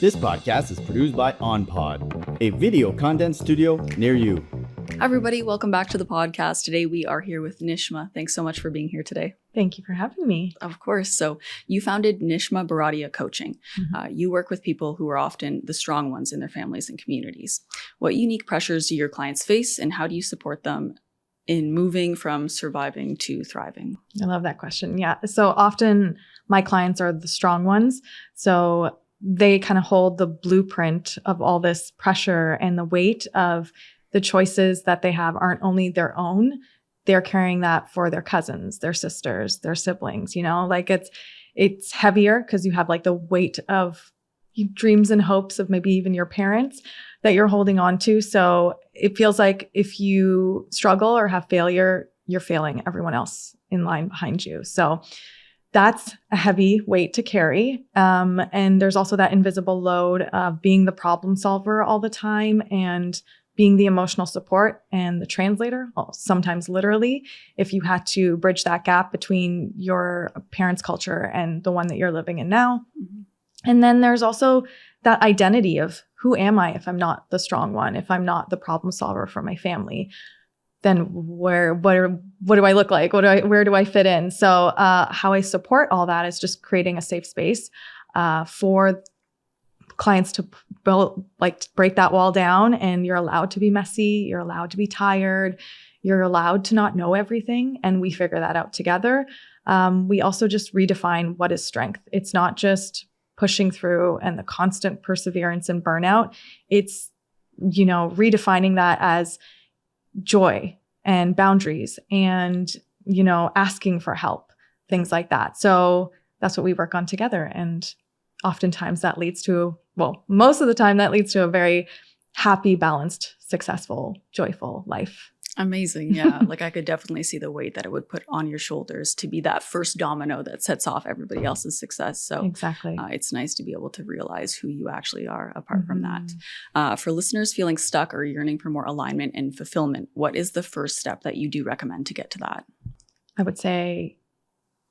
This podcast is produced by OnPod, a video content studio near you. Hi, everybody. Welcome back to the podcast. Today, we are here with Nishma. Thanks so much for being here today. Thank you for having me. Of course. So you founded Nishma Bharadia Coaching. You work with people who are often the strong ones in their families and communities. What unique pressures do your clients face, and how do you support them in moving from surviving to thriving? I love that question. Yeah. So often my clients are the strong ones. So they kind of hold the blueprint of all this pressure, and the weight of the choices that they have aren't only their own. They're carrying that for their cousins, their sisters, their siblings, like it's heavier because you have like the weight of dreams and hopes of maybe even your parents that you're holding on to. So it feels like if you struggle or have failure, you're failing everyone else in line behind you. So that's a heavy weight to carry. And there's also that invisible load of being the problem solver all the time and being the emotional support and the translator, sometimes literally, if you had to bridge that gap between your parents' culture and the one that you're living in now. Mm-hmm. And then there's also that identity of who am I if I'm not the strong one, if I'm not the problem solver for my family, then what do I look like? Where do I fit in? So how I support all that is just creating a safe space for clients to break that wall down, and you're allowed to be messy, you're allowed to be tired, you're allowed to not know everything, and we figure that out together. We also just redefine what is strength. It's not just pushing through and the constant perseverance and burnout. It's, redefining that as joy and boundaries and, asking for help, things like that. So that's what we work on together. And oftentimes that leads to, most of the time that leads to a very happy, balanced, successful, joyful life. Amazing. Yeah. I could definitely see the weight that it would put on your shoulders to be that first domino that sets off everybody else's success. So exactly. It's nice to be able to realize who you actually are apart from that. For listeners feeling stuck or yearning for more alignment and fulfillment, what is the first step that you do recommend to get to that? I would say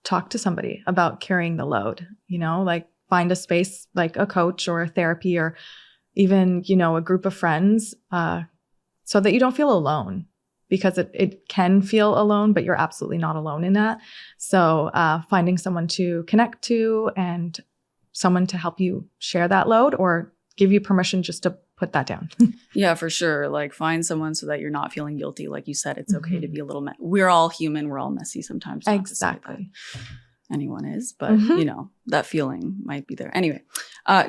talk to somebody about carrying the load, find a space like a coach or a therapy or even, a group of friends so that you don't feel alone. Because it can feel alone, but you're absolutely not alone in that. So finding someone to connect to and someone to help you share that load or give you permission just to put that down. Yeah, for sure. Find someone so that you're not feeling guilty. Like you said, it's okay to be a little we're all human. We're all messy sometimes. Exactly. Anyone is, but that feeling might be there. Anyway,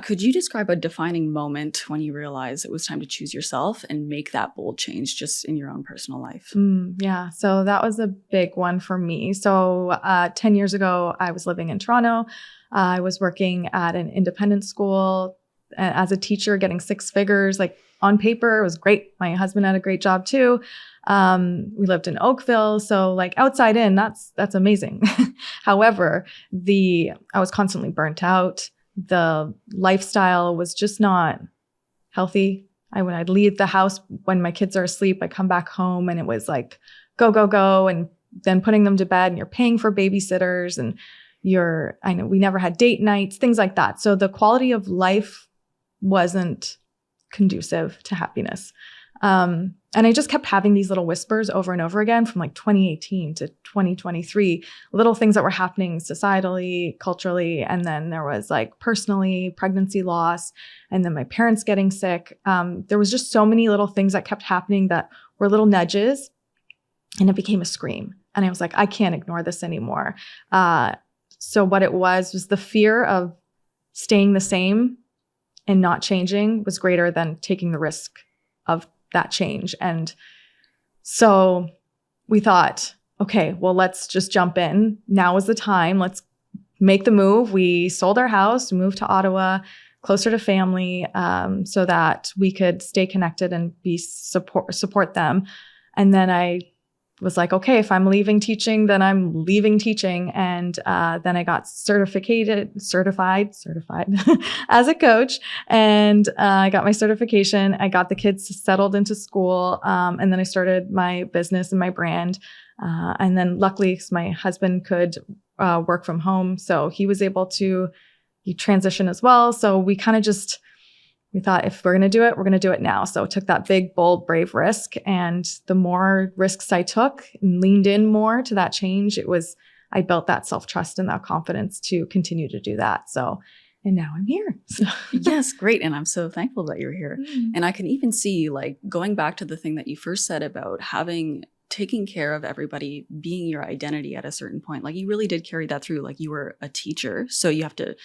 could you describe a defining moment when you realized it was time to choose yourself and make that bold change just in your own personal life? Yeah. So that was a big one for me. So 10 years ago, I was living in Toronto. I was working at an independent school as a teacher, getting 6 figures. On paper, it was great. My husband had a great job too. We lived in Oakville. So outside in, that's amazing. However, I was constantly burnt out. The lifestyle was just not healthy. I'd leave the house when my kids are asleep. I come back home and it was go, go, go. And then putting them to bed, and you're paying for babysitters, and we never had date nights, things like that. So the quality of life wasn't conducive to happiness. And I just kept having these little whispers over and over again from 2018 to 2023, little things that were happening societally, culturally. And then there was personally, pregnancy loss, and then my parents getting sick. There was just so many little things that kept happening that were little nudges, and it became a scream. And I was I can't ignore this anymore. So what it was the fear of staying the same and not changing was greater than taking the risk of that change. And so we thought, okay, let's just jump in. Now is the time. Let's make the move. We sold our house, moved to Ottawa, closer to family, so that we could stay connected and support them. And then I was okay, if I'm leaving teaching, then I'm leaving teaching. And then I got certified as a coach. And I got my certification. I got the kids settled into school. And then I started my business and my brand. And then luckily, my husband could work from home. So he was able to transition as well. So we kind of just we thought if we're going to do it, we're going to do it now. So took that big, bold, brave risk. And the more risks I took and leaned in more to that change, I built that self-trust and that confidence to continue to do that. So, and now I'm here. So. Yes, great. And I'm so thankful that you're here. And I can even see, like, going back to the thing that you first said about taking care of everybody being your identity at a certain point. Like, you really did carry that through. Like, you were a teacher, so you have to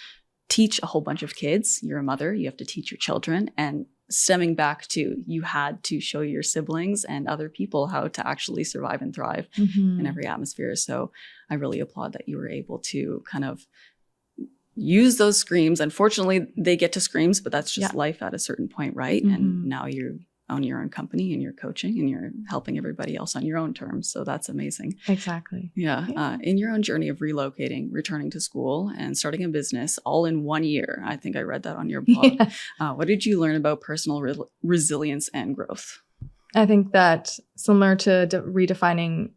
teach a whole bunch of kids. You're a mother, you have to teach your children, and stemming back to, you had to show your siblings and other people how to actually survive and thrive in every atmosphere. So I really applaud that you were able to kind of use those screams. Unfortunately, they get to screams, but that's just life at a certain point, right? And now you own your own company and you're coaching and you're helping everybody else on your own terms. So that's amazing. Exactly. Yeah. In your own journey of relocating, returning to school, and starting a business all in 1 year, I think I read that on your blog. What did you learn about personal resilience and growth? I think that similar to redefining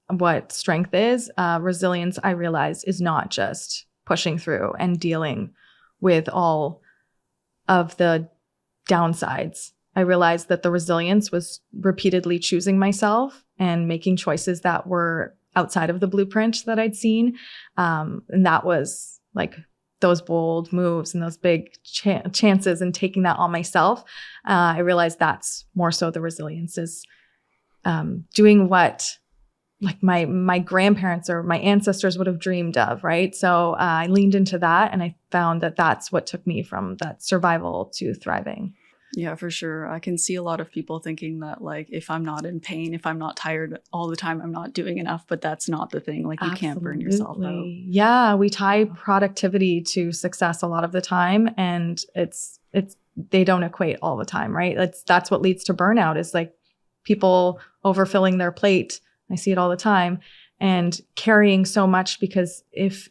what strength is, resilience, I realized, is not just pushing through and dealing with all of the downsides. I realized that the resilience was repeatedly choosing myself and making choices that were outside of the blueprint that I'd seen. And that was like those bold moves and those big chances, and taking that on myself. I realized that's more so the resilience is doing what like my grandparents or my ancestors would have dreamed of, right? So I leaned into that, and I found that that's what took me from that survival to thriving. Yeah, for sure. I can see a lot of people thinking that, like, if I'm not in pain, if I'm not tired all the time, I'm not doing enough. But that's not the thing. Like, you can't burn yourself out. Yeah, we tie productivity to success a lot of the time, and they don't equate all the time, right? That's what leads to burnout, is like people overfilling their plate. I see it all the time, and carrying so much, because if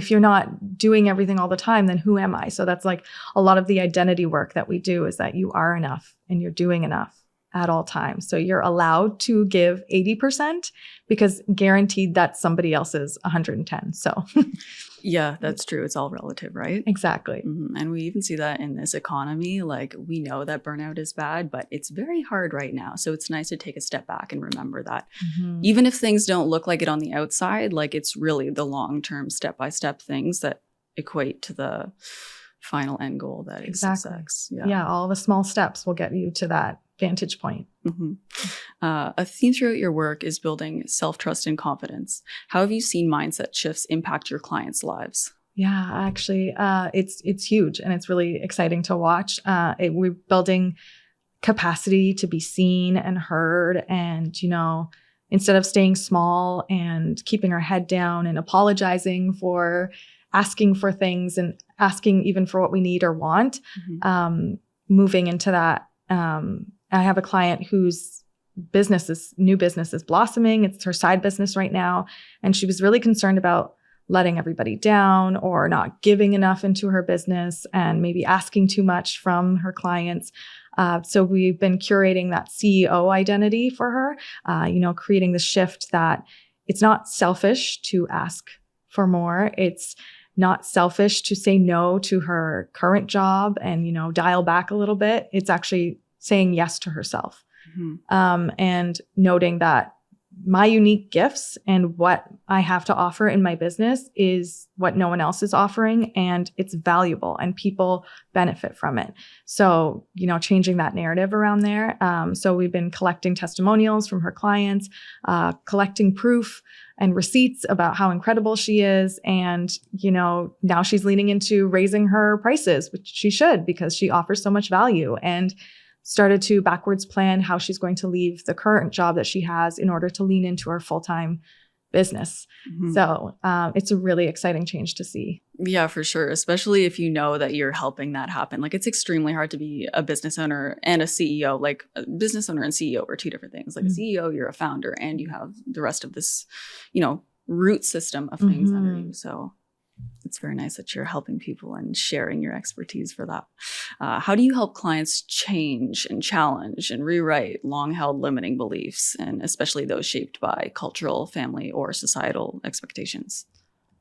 you're not doing everything all the time, then who am I? So that's like a lot of the identity work that we do, is that you are enough and you're doing enough at all times. So you're allowed to give 80%, because guaranteed that's somebody else's 110. So yeah, that's true. It's all relative, right? Exactly. And we even see that in this economy. Like, we know that burnout is bad, but it's very hard right now. So it's nice to take a step back and remember that even if things don't look like it on the outside, like, it's really the long-term step-by-step things that equate to the final end goal that is success. Yeah, all the small steps will get you to that vantage point. A theme throughout your work is building self-trust and confidence. How have you seen mindset shifts impact your clients' lives? Yeah, actually, it's huge, and it's really exciting to watch. We're building capacity to be seen and heard, and instead of staying small and keeping our head down and apologizing for asking for things and asking even for what we need or want, moving into that. I have a client whose new business is blossoming. It's her side business right now. And she was really concerned about letting everybody down or not giving enough into her business and maybe asking too much from her clients. So we've been curating that CEO identity for her, creating the shift that it's not selfish to ask for more. It's not selfish to say no to her current job and, dial back a little bit. It's actually saying yes to herself, and noting that my unique gifts and what I have to offer in my business is what no one else is offering, and it's valuable and people benefit from it. So, changing that narrative around there. So we've been collecting testimonials from her clients, collecting proof and receipts about how incredible she is. And, now she's leaning into raising her prices, which she should, because she offers so much value, and started to backwards plan how she's going to leave the current job that she has in order to lean into her full-time business. So it's a really exciting change to see. Yeah, for sure. Especially if you know that you're helping that happen. Like, it's extremely hard to be a business owner and a CEO. Like, a business owner and CEO are two different things. Like, a CEO, you're a founder, and you have the rest of this, root system of things under you. So it's very nice that you're helping people and sharing your expertise for that. How do you help clients change and challenge and rewrite long-held limiting beliefs, and especially those shaped by cultural, family, or societal expectations?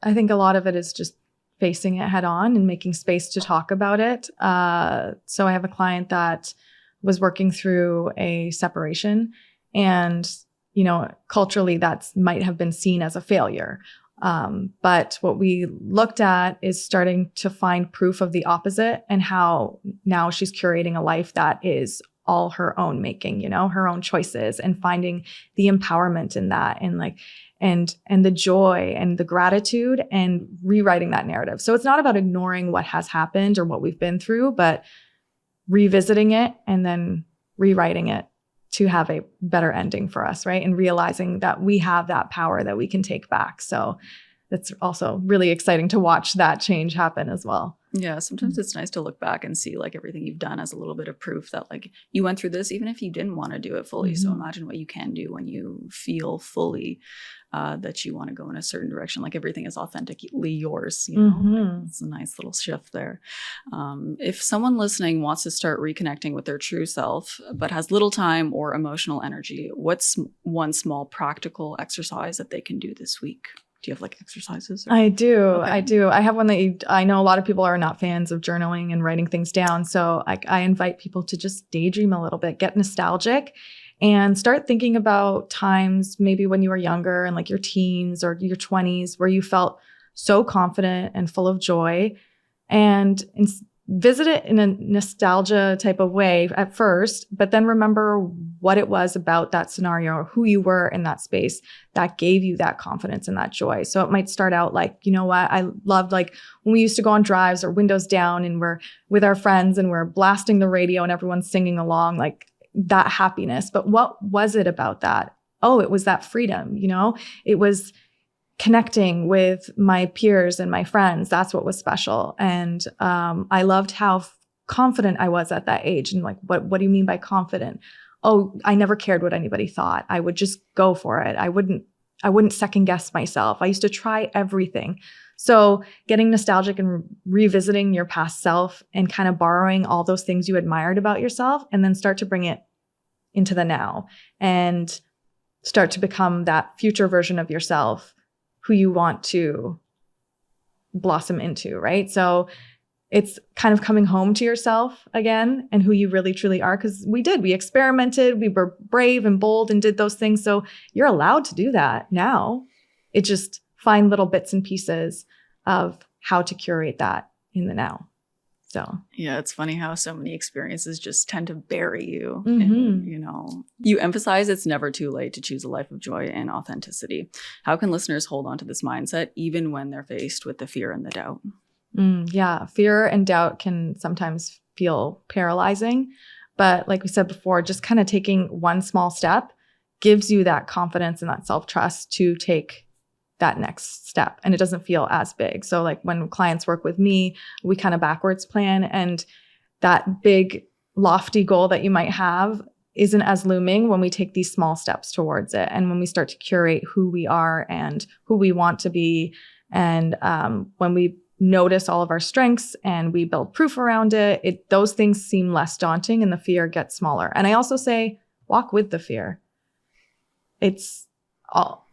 I think a lot of it is just facing it head on and making space to talk about it. So I have a client that was working through a separation, and, you know, culturally that might have been seen as a failure. But what we looked at is starting to find proof of the opposite, and how now she's curating a life that is all her own making, you know, her own choices, and finding the empowerment in that, and like, and the joy and the gratitude, and rewriting that narrative. So it's not about ignoring what has happened or what we've been through, but revisiting it and then rewriting it to have a better ending for us, right? And realizing that we have that power that we can take back. So it's also really exciting to watch that change happen as well. Yeah, sometimes it's nice to look back and see like everything you've done as a little bit of proof that like you went through this, even if you didn't want to do it fully. So imagine what you can do when you feel fully that you want to go in a certain direction. Like everything is authentically yours, you know. Like, it's a nice little shift there. If someone listening wants to start reconnecting with their true self, but has little time or emotional energy, what's one small practical exercise that they can do this week? Do you have like exercises? I do. Okay. I do. I have one that I know a lot of people are not fans of journaling and writing things down. So I invite people to just daydream a little bit, get nostalgic, and start thinking about times maybe when you were younger and like your teens or your 20s where you felt so confident and full of joy, and visit it in a nostalgia type of way at first, but then remember what it was about that scenario or who you were in that space that gave you that confidence and that joy. So it might start out like, you know what, I loved like when we used to go on drives or windows down and we're with our friends and we're blasting the radio and everyone's singing along, like that happiness. But what was it about that? Oh, it was that freedom, you know, it was connecting with my peers and my friends. That's what was special. And I loved how confident I was at that age. And like, what do you mean by confident? Oh, I never cared what anybody thought. I would just go for it. I wouldn't second guess myself. I used to try everything. So getting nostalgic and revisiting your past self and kind of borrowing all those things you admired about yourself, and then start to bring it into the now and start to become that future version of yourself who you want to blossom into, right? So it's kind of coming home to yourself again and who you really truly are, because we experimented, we were brave and bold and did those things. So you're allowed to do that now. It just find little bits and pieces of how to curate that in the now. So yeah, it's funny how so many experiences just tend to bury you. And, you know, you emphasize it's never too late to choose a life of joy and authenticity. How can listeners hold on to this mindset even when they're faced with the fear and the doubt? Yeah, fear and doubt can sometimes feel paralyzing. But like we said before, just kind of taking one small step gives you that confidence and that self-trust to take that next step, and it doesn't feel as big. So like when clients work with me, we kind of backwards plan, and that big lofty goal that you might have isn't as looming when we take these small steps towards it. And when we start to curate who we are and who we want to be, and when we notice all of our strengths and we build proof around it, those things seem less daunting and the fear gets smaller. And I also say, walk with the fear.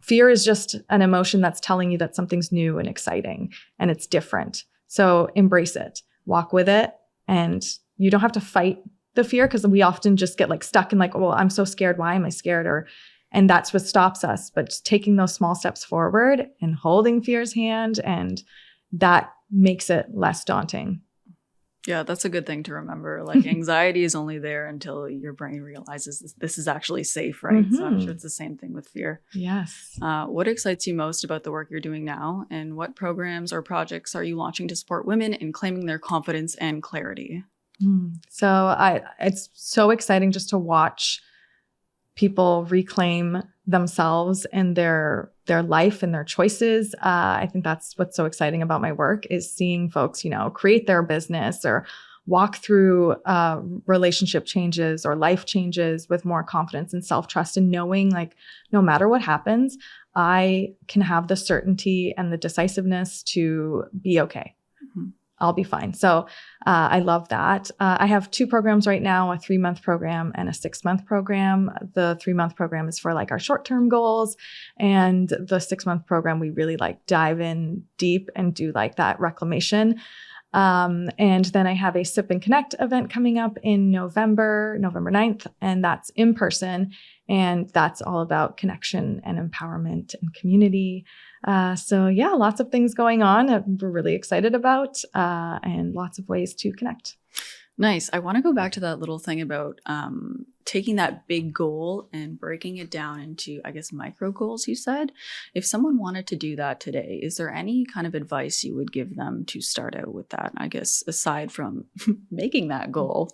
Fear is just an emotion that's telling you that something's new and exciting and it's different. So embrace it, walk with it, and you don't have to fight the fear, because we often just get like stuck in like, well, I'm so scared. Why am I scared? And that's what stops us. But just taking those small steps forward and holding fear's hand, and that makes it less daunting. Yeah, that's a good thing to remember. Like anxiety is only there until your brain realizes this is actually safe, right? So I'm sure it's the same thing with fear. Yes. What excites you most about the work you're doing now? And what programs or projects are you launching to support women in claiming their confidence and clarity? So it's so exciting just to watch people reclaim themselves and their life and their choices. I think that's what's so exciting about my work, is seeing folks, you know, create their business or walk through relationship changes or life changes with more confidence and self-trust, and knowing like no matter what happens, I can have the certainty and the decisiveness to be okay. I'll be fine. So I love that. I have 2 programs right now, a 3-month program and a 6-month program. The 3-month program is for like our short-term goals. And the 6-month program, we really like dive in deep and do like that reclamation. And then I have a Sip and Connect event coming up in November 9th, and that's in person. And that's all about connection and empowerment and community. So yeah, lots of things going on that we're really excited about, and lots of ways to connect. Nice. I want to go back to that little thing about taking that big goal and breaking it down into, I guess, micro goals, you said. If someone wanted to do that today, is there any kind of advice you would give them to start out with that? I guess aside from making that goal,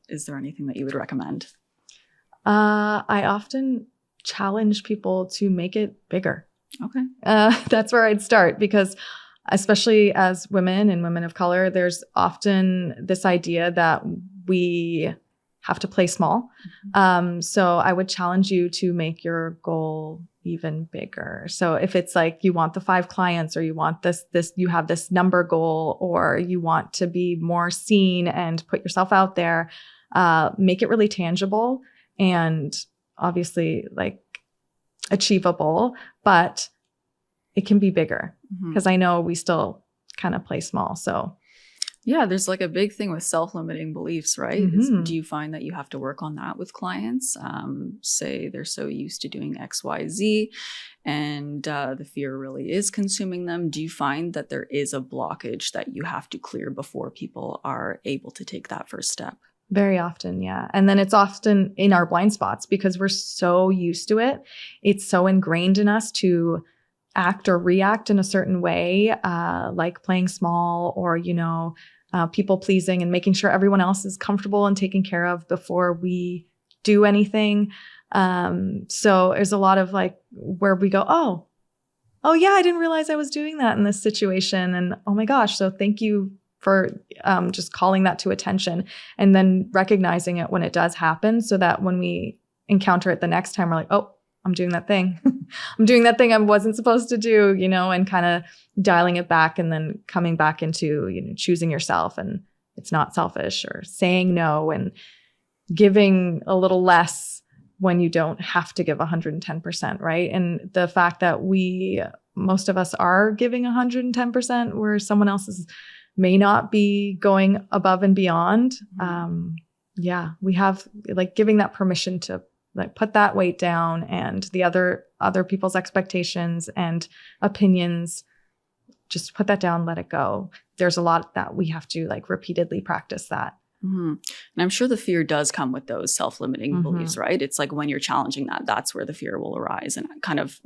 is there anything that you would recommend? I often challenge people to make it bigger. Okay. That's where I'd start, because especially as women and women of color, there's often this idea that we have to play small. So I would challenge you to make your goal even bigger. So if it's like you want the 5 clients, or you want this, you have this number goal, or you want to be more seen and put yourself out there, make it really tangible and obviously like achievable, but it can be bigger, because I know we still kind of play small. So yeah, there's like a big thing with self-limiting beliefs, right? Do you find that you have to work on that with clients? Say they're so used to doing X, Y, Z, and the fear really is consuming them. Do you find that there is a blockage that you have to clear before people are able to take that first step? Very often, yeah. And then it's often in our blind spots, because we're so used to it. It's so ingrained in us to act or react in a certain way, like playing small, or, people pleasing and making sure everyone else is comfortable and taken care of before we do anything. So there's a lot of like where we go, oh yeah, I didn't realize I was doing that in this situation. And oh my gosh, so thank you for just calling that to attention, and then recognizing it when it does happen, so that when we encounter it the next time, we're like, oh, I'm doing that thing. I'm doing that thing I wasn't supposed to do, and kind of dialing it back, and then coming back into, choosing yourself, and it's not selfish, or saying no and giving a little less when you don't have to give 110%, right? And the fact that most of us are giving 110% where someone else may not be going above and beyond. Yeah, we have like giving that permission to like put that weight down, and the other people's expectations and opinions, just put that down, let it go. There's a lot that we have to like repeatedly practice that. And I'm sure the fear does come with those self-limiting beliefs, right? It's like when you're challenging that, that's where the fear will arise and kind of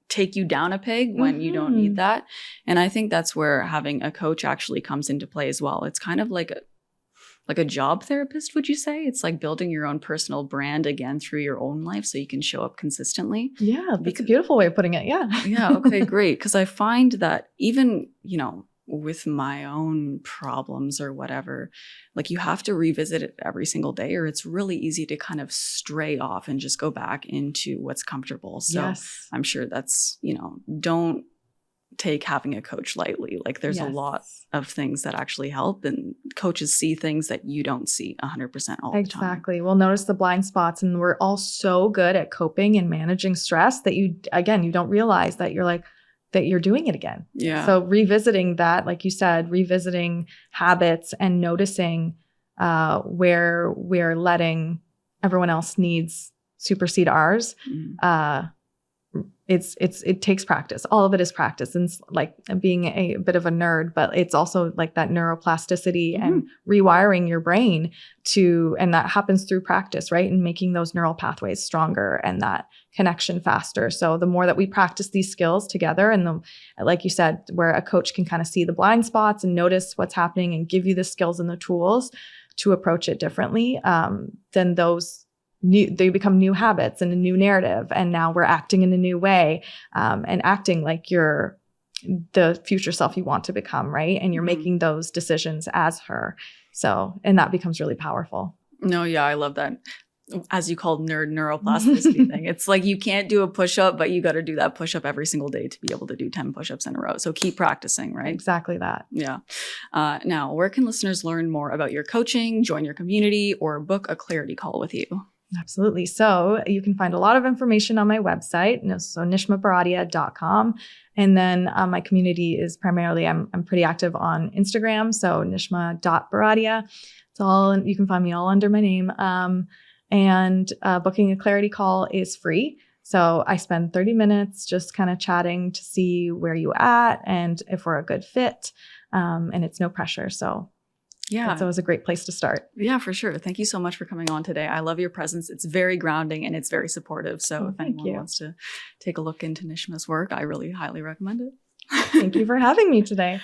take you down a peg when you don't need that. And I think that's where having a coach actually comes into play as well. It's kind of like a job therapist, would you say? It's like building your own personal brand again through your own life, so you can show up consistently. Yeah, that's a beautiful way of putting it. Yeah. Yeah. Okay, great. Because I find that even, with my own problems or whatever, like you have to revisit it every single day, or it's really easy to kind of stray off and just go back into what's comfortable. So yes. I'm sure that's, don't take having a coach lightly. Like there's a lot of things that actually help, and coaches see things that you don't see 100% all the time. Exactly. We'll notice the blind spots, and we're all so good at coping and managing stress that you don't realize that you're doing it again. Yeah. So revisiting that, like you said, revisiting habits and noticing where we're letting everyone else needs supersede ours. It takes practice. All of it is practice, and like being a bit of a nerd, but it's also like that neuroplasticity and rewiring your brain and that happens through practice, right? And making those neural pathways stronger and that connection faster. So the more that we practice these skills together, and like you said, where a coach can kind of see the blind spots and notice what's happening and give you the skills and the tools to approach it differently, then they become new habits and a new narrative. And now we're acting in a new way, and acting like you're the future self you want to become, right? And you're making those decisions as her. So, and that becomes really powerful. No, yeah, I love that. as you called neuroplasticity thing. It's like you can't do a push-up, but you got to do that push-up every single day to be able to do 10 push-ups in a row. So keep practicing, right? Exactly that. Yeah. Now, where can listeners learn more about your coaching, join your community, or book a clarity call with you? Absolutely. So you can find a lot of information on my website. So nishmabharadia.com. And then my community is primarily, I'm pretty active on Instagram. So nishma.bharadia. It's all, you can find me all under my name. And booking a clarity call is free. So I spend 30 minutes just kind of chatting to see where you at and if we're a good fit. And it's no pressure. So yeah, it's always a great place to start. Yeah, for sure. Thank you so much for coming on today. I love your presence. It's very grounding and it's very supportive. So if anyone wants to take a look into Nishma's work, I really highly recommend it. Thank you for having me today.